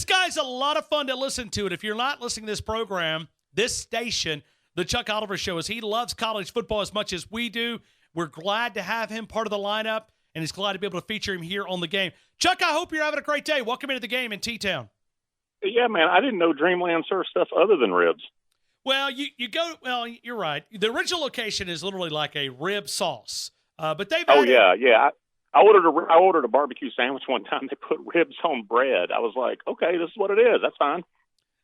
guy's a lot of fun to listen to. And if you're not listening to this program, this station, The Chuck Oliver Show, is he loves college football as much as we do. We're glad to have him part of the lineup, and he's glad to be able to feature him here on the game. Chuck, I hope you're having a great day. Welcome into the game in T-Town. Yeah, man, I didn't know Dreamland served stuff other than ribs. Well, you're right. The original location is literally like a rib sauce. But they've yeah. I ordered a barbecue sandwich one time. They put ribs on bread. I was like, okay, this is what it is. That's fine.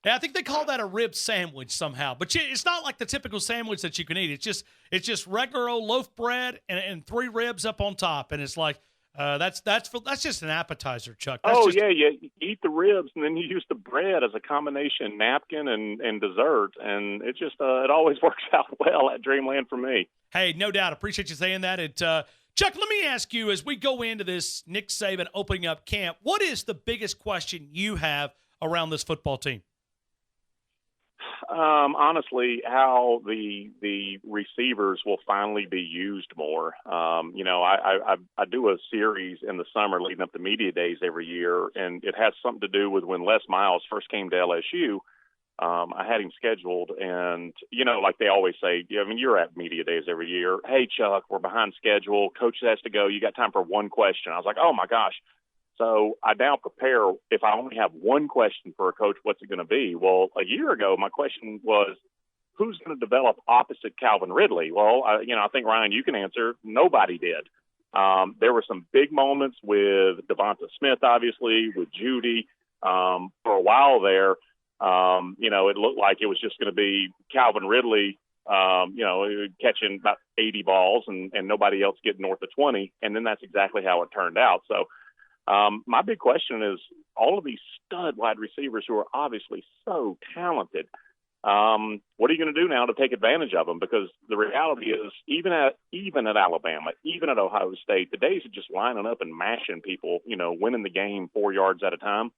Yeah, I think they call that a rib sandwich somehow. But it's not like the typical sandwich that you can eat. It's just regular old loaf bread and 3 ribs up on top, and it's like that's just an appetizer, Chuck. You eat the ribs and then you use the bread as a combination napkin and dessert, and it just it always works out well at Dreamland for me. Hey, no doubt. Appreciate you saying that. Chuck, let me ask you, as we go into this Nick Saban opening up camp, what is the biggest question you have around this football team? Honestly, how the receivers will finally be used more. I do a series in the summer leading up to media days every year, and it has something to do with when Les Miles first came to LSU. I had him scheduled, and, like they always say, you're at media days every year. Hey, Chuck, we're behind schedule. Coach has to go. You got time for one question. I was like, oh, my gosh. So I now prepare, if I only have one question for a coach, what's it going to be? Well, a year ago, my question was, who's going to develop opposite Calvin Ridley? Well, I think, Ryan, you can answer. Nobody did. There were some big moments with Devonta Smith, obviously, with Judy. For a while there, it looked like it was just going to be Calvin Ridley, catching about 80 balls and nobody else getting north of 20. And then that's exactly how it turned out. So my big question is, all of these stud wide receivers who are obviously so talented, what are you going to do now to take advantage of them? Because the reality is, even at Alabama, even at Ohio State, the days of just lining up and mashing people, winning the game 4 yards at a time,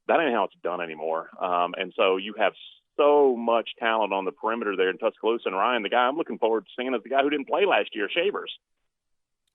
that ain't how it's done anymore. And so you have so much talent on the perimeter there in Tuscaloosa. And Ryan, the guy I'm looking forward to seeing is the guy who didn't play last year, Shavers.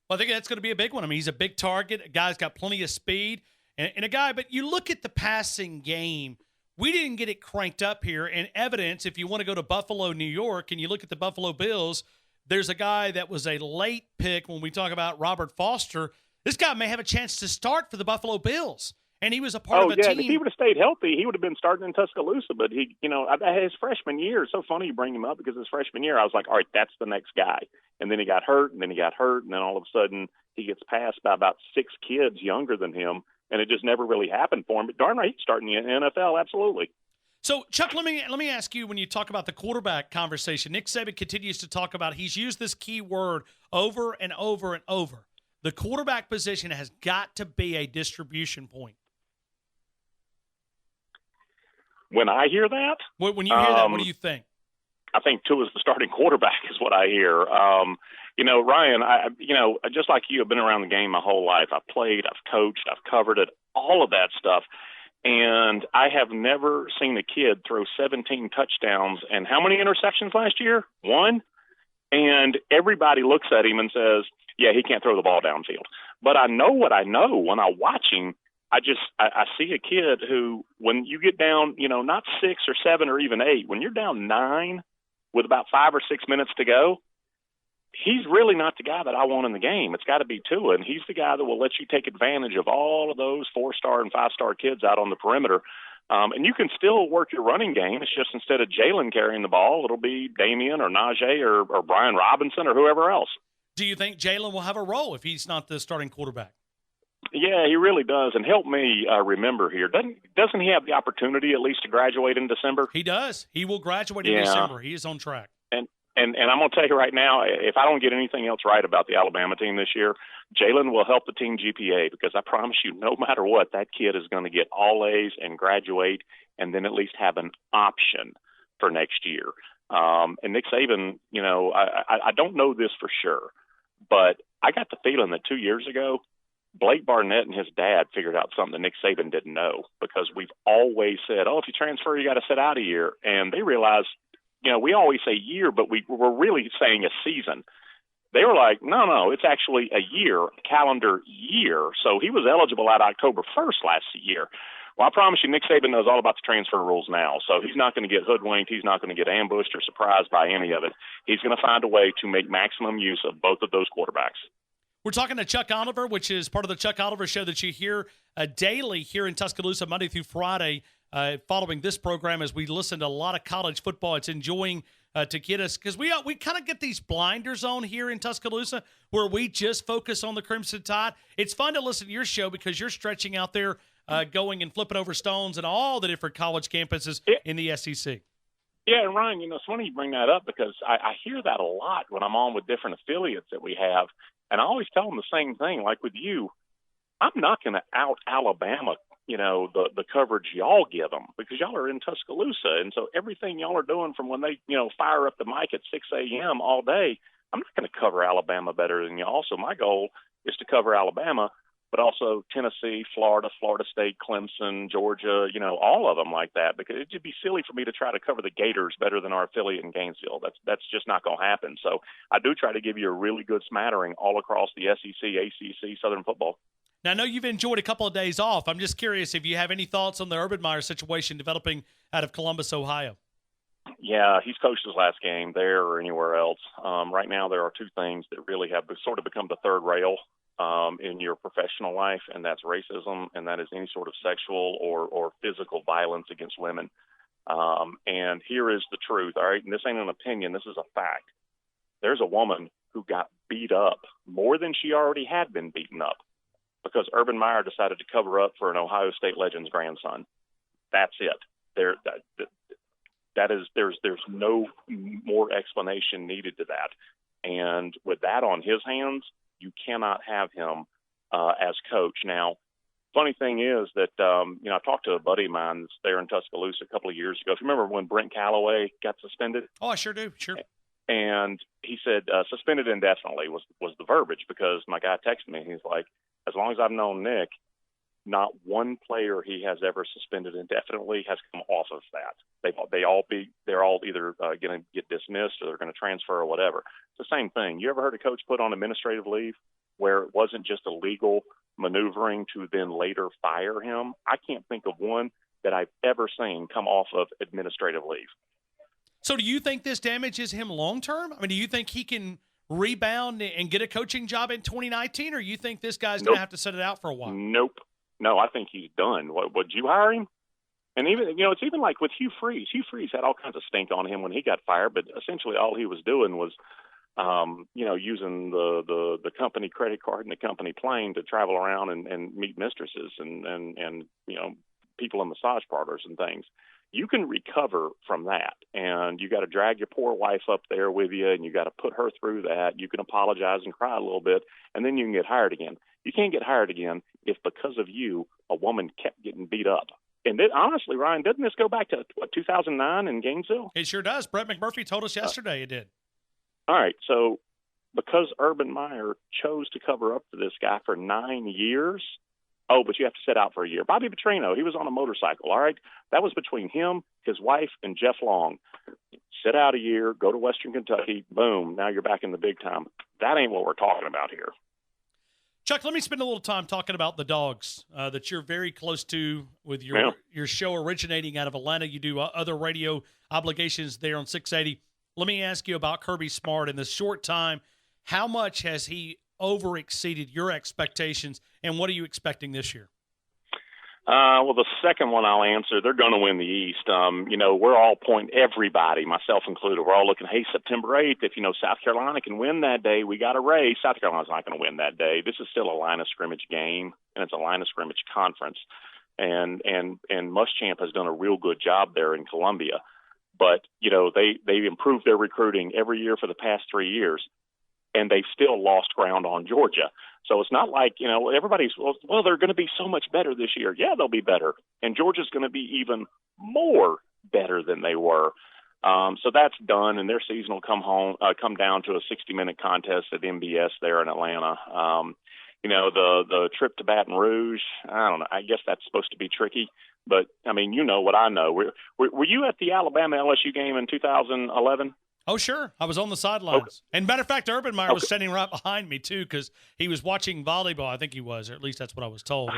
Well, I think that's going to be a big one. I mean, he's a big target. A guy's got plenty of speed. And a guy, but you look at the passing game, we didn't get it cranked up here. And evidence, if you want to go to Buffalo, New York, and you look at the Buffalo Bills, there's a guy that was a late pick when we talk about Robert Foster. This guy may have a chance to start for the Buffalo Bills. And he was a part of a team. If he would have stayed healthy, he would have been starting in Tuscaloosa. But he, his freshman year, it's so funny you bring him up, because his freshman year, I was like, all right, that's the next guy. And then he got hurt, and then all of a sudden he gets passed by about 6 kids younger than him, and it just never really happened for him. But darn right, he's starting in the NFL, absolutely. So, Chuck, let me ask you, when you talk about the quarterback conversation, Nick Saban continues to talk about, he's used this key word over and over and over. The quarterback position has got to be a distribution point. When I hear that? When you hear that, what do you think? I think Tua's the starting quarterback is what I hear. Ryan, just like you, I've been around the game my whole life. I've played, I've coached, I've covered it, all of that stuff. And I have never seen a kid throw 17 touchdowns. And how many interceptions last year? 1. And everybody looks at him and says, yeah, he can't throw the ball downfield. But I know what I know when I watch him. I see a kid who, when you get down, not 6 or 7 or even 8, when you're down 9 with about 5 or 6 minutes to go, he's really not the guy that I want in the game. It's got to be Tua, and he's the guy that will let you take advantage of all of those 4-star and 5-star kids out on the perimeter. And you can still work your running game. It's just, instead of Jalen carrying the ball, it'll be Damian or Najee or Brian Robinson or whoever else. Do you think Jalen will have a role if he's not the starting quarterback? Yeah, he really does. And help me remember here. Doesn't he have the opportunity at least to graduate in December? He does. He will graduate in December. He is on track. And I'm going to tell you right now, if I don't get anything else right about the Alabama team this year, Jalen will help the team GPA, because I promise you, no matter what, that kid is going to get all A's and graduate, and then at least have an option for next year. And Nick Saban, I don't know this for sure, but I got the feeling that 2 years ago, Blake Barnett and his dad figured out something that Nick Saban didn't know, because we've always said, if you transfer, you got to sit out a year. And they realized, we always say year, but we're really saying a season. They were like, no, it's actually a year, a calendar year. So he was eligible at October 1st last year. Well, I promise you, Nick Saban knows all about the transfer rules now, so he's not going to get hoodwinked. He's not going to get ambushed or surprised by any of it. He's going to find a way to make maximum use of both of those quarterbacks. We're talking to Chuck Oliver, which is part of the Chuck Oliver Show that you hear daily here in Tuscaloosa, Monday through Friday, following this program as we listen to a lot of college football. It's enjoying to get us, because we kind of get these blinders on here in Tuscaloosa where we just focus on the Crimson Tide. It's fun to listen to your show because you're stretching out there, going and flipping over stones and all the different college campuses in the SEC. Yeah, and Ryan, it's funny you bring that up because I hear that a lot when I'm on with different affiliates that we have, and I always tell them the same thing. Like with you, I'm not going to out Alabama the coverage y'all give them because y'all are in Tuscaloosa. And so everything y'all are doing from when they, fire up the mic at 6 a.m. all day, I'm not going to cover Alabama better than y'all. So my goal is to cover Alabama, but also Tennessee, Florida, Florida State, Clemson, Georgia, all of them like that, because it'd be silly for me to try to cover the Gators better than our affiliate in Gainesville. That's just not going to happen. So I do try to give you a really good smattering all across the SEC, ACC, Southern football. Now, I know you've enjoyed a couple of days off. I'm just curious if you have any thoughts on the Urban Meyer situation developing out of Columbus, Ohio. Yeah, he's coached his last game there or anywhere else. Right now, there are two things that really have sort of become the third rail in your professional life, and that's racism, and that is any sort of sexual or physical violence against women. And here is the truth, all right? And this ain't an opinion. This is a fact. There's a woman who got beat up more than she already had been beaten up because Urban Meyer decided to cover up for an Ohio State legend's grandson. That's it. There's no more explanation needed to that. And with that on his hands, you cannot have him as coach. Now, funny thing is that, I talked to a buddy of mine that's there in Tuscaloosa a couple of years ago. If you remember when Brent Callaway got suspended? Oh, I sure do. Sure. And he said suspended indefinitely was the verbiage, because my guy texted me. He's like, as long as I've known Nick, not one player he has ever suspended indefinitely has come off of that. They're all either going to get dismissed or they're going to transfer or whatever. It's the same thing. You ever heard a coach put on administrative leave where it wasn't just a legal maneuvering to then later fire him? I can't think of one that I've ever seen come off of administrative leave. So do you think this damages him long term? I mean, do you think he can rebound and get a coaching job in 2019, or you think this guy's going to have to sit it out for a while? Nope. No, I think he's done. Would you hire him? And even, it's even like with Hugh Freeze. Hugh Freeze had all kinds of stink on him when he got fired, but essentially all he was doing was, using the company credit card and the company plane to travel around and meet mistresses and people in massage parlors and things. You can recover from that, and you got to drag your poor wife up there with you, and you got to put her through that. You can apologize and cry a little bit, and then you can get hired again. You can't get hired again if, because of you, a woman kept getting beat up. And honestly, Ryan, doesn't this go back to 2009 in Gainesville? It sure does. Brett McMurphy told us yesterday it did. All right, so because Urban Meyer chose to cover up for this guy for 9 years. Oh, but you have to sit out for a year. Bobby Petrino, he was on a motorcycle, all right? That was between him, his wife, and Jeff Long. Sit out a year, go to Western Kentucky, boom, now you're back in the big time. That ain't what we're talking about here. Chuck, let me spend a little time talking about the Dogs that you're very close to with your show originating out of Atlanta. You do other radio obligations there on 680. Let me ask you about Kirby Smart. In this short time, how much has he over-exceeded your expectations, and what are you expecting this year? Well, the second one I'll answer. They're going to win the East. We're all everybody, myself included, we're all looking, hey, September 8th, if, South Carolina can win that day, we got a race. South Carolina's not going to win that day. This is still a line of scrimmage game, and it's a line of scrimmage conference. And Muschamp has done a real good job there in Columbia. But, they've improved their recruiting every year for the past 3 years, and they've still lost ground on Georgia. So it's not like, everybody's, well, they're going to be so much better this year. Yeah, they'll be better. And Georgia's going to be even more better than they were. So that's done, and their season will come down to a 60-minute contest at MBS there in Atlanta. The trip to Baton Rouge, I don't know. I guess that's supposed to be tricky. But, what I know. Were you at the Alabama-LSU game in 2011? Oh, sure. I was on the sidelines. Okay. And matter of fact, Urban Meyer was standing right behind me, too, because he was watching volleyball. I think he was, or at least that's what I was told.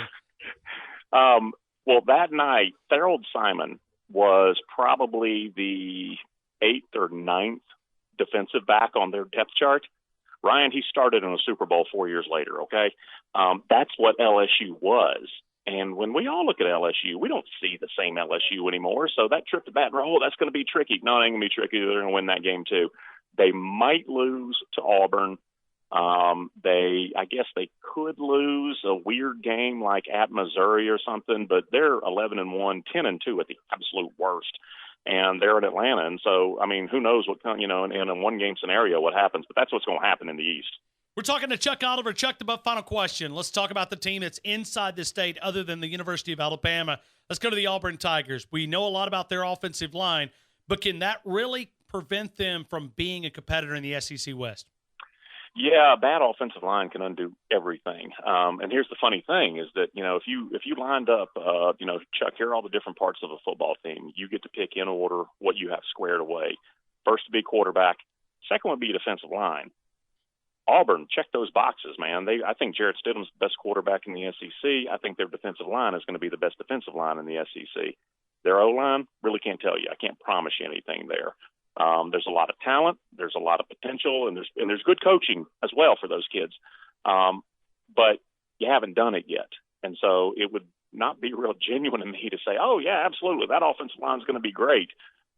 Well, that night, Thorold Simon was probably the 8th or ninth defensive back on their depth chart. Ryan, he started in a Super Bowl 4 years later, okay? That's what LSU was. And when we all look at LSU, we don't see the same LSU anymore. So that trip to Baton Rouge, that's going to be tricky. No, it ain't going to be tricky. They're going to win that game too. They might lose to Auburn. I guess they could lose a weird game like at Missouri or something, but they're 11-1, 10-2 at the absolute worst. And they're in Atlanta. And so, I mean, who knows what, in a one-game scenario what happens, but that's what's going to happen in the East. We're talking to Chuck Oliver. Chuck, the final question. Let's talk about the team that's inside the state other than the University of Alabama. Let's go to the Auburn Tigers. We know a lot about their offensive line, but can that really prevent them from being a competitor in the SEC West? Yeah, a bad offensive line can undo everything. And here's the funny thing is that, if you lined up, Chuck, here are all the different parts of a football team. You get to pick in order what you have squared away. First to be quarterback. Second would be defensive line. Auburn, check those boxes, man. I think Jarrett Stidham's the best quarterback in the SEC. I think their defensive line is going to be the best defensive line in the SEC. Their O-line, really can't tell you. I can't promise you anything there. There's a lot of talent, there's a lot of potential, and there's good coaching as well for those kids. But you haven't done it yet. And so it would not be real genuine to me to say, oh, yeah, absolutely, that offensive line is going to be great.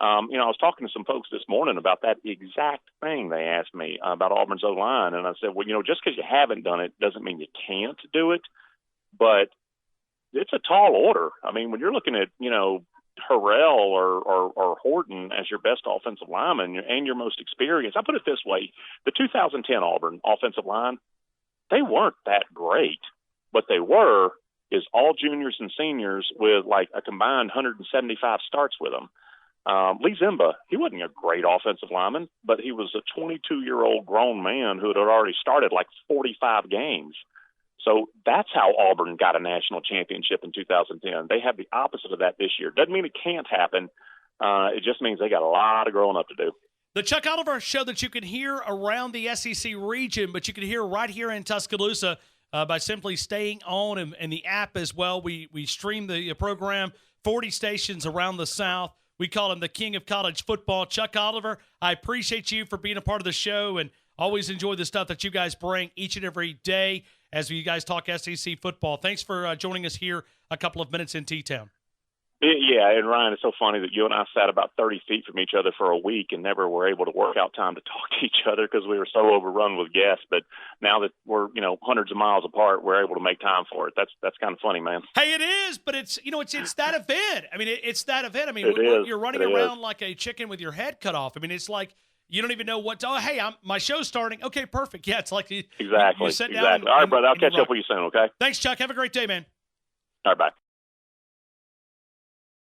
I was talking to some folks this morning about that exact thing. They asked me about Auburn's O-line, and I said, well, just because you haven't done it doesn't mean you can't do it. But it's a tall order. I mean, when you're looking at, Harrell or Horton as your best offensive lineman and your most experienced. I put it this way, the 2010 Auburn offensive line, they weren't that great. What they were is all juniors and seniors with like a combined 175 starts with them. Lee Zimba, he wasn't a great offensive lineman, but he was a 22-year-old grown man who had already started like 45 games. So that's how Auburn got a national championship in 2010. They have the opposite of that this year. Doesn't mean it can't happen. It just means they got a lot of growing up to do. The Chuck Oliver show that you can hear around the SEC region, but you can hear right here in Tuscaloosa by simply staying on and the app as well. We stream the program, 40 stations around the South. We call him the king of college football. Chuck Oliver, I appreciate you for being a part of the show and always enjoy the stuff that you guys bring each and every day as you guys talk SEC football. Thanks for joining us here a couple of minutes in T-Town. Yeah, and Ryan, it's so funny that you and I sat about 30 feet from each other for a week and never were able to work out time to talk to each other because we were so overrun with guests. But now that we're, hundreds of miles apart, we're able to make time for it. That's kind of funny, man. Hey, it is, but it's that event. I mean, it's that event. I mean, you're running around like a chicken with your head cut off. I mean, it's like you don't even know what to, hey, my show's starting. Okay, perfect. Yeah, it's like you sit down. All right, brother, I'll catch up with you soon, okay? Thanks, Chuck. Have a great day, man. All right, bye.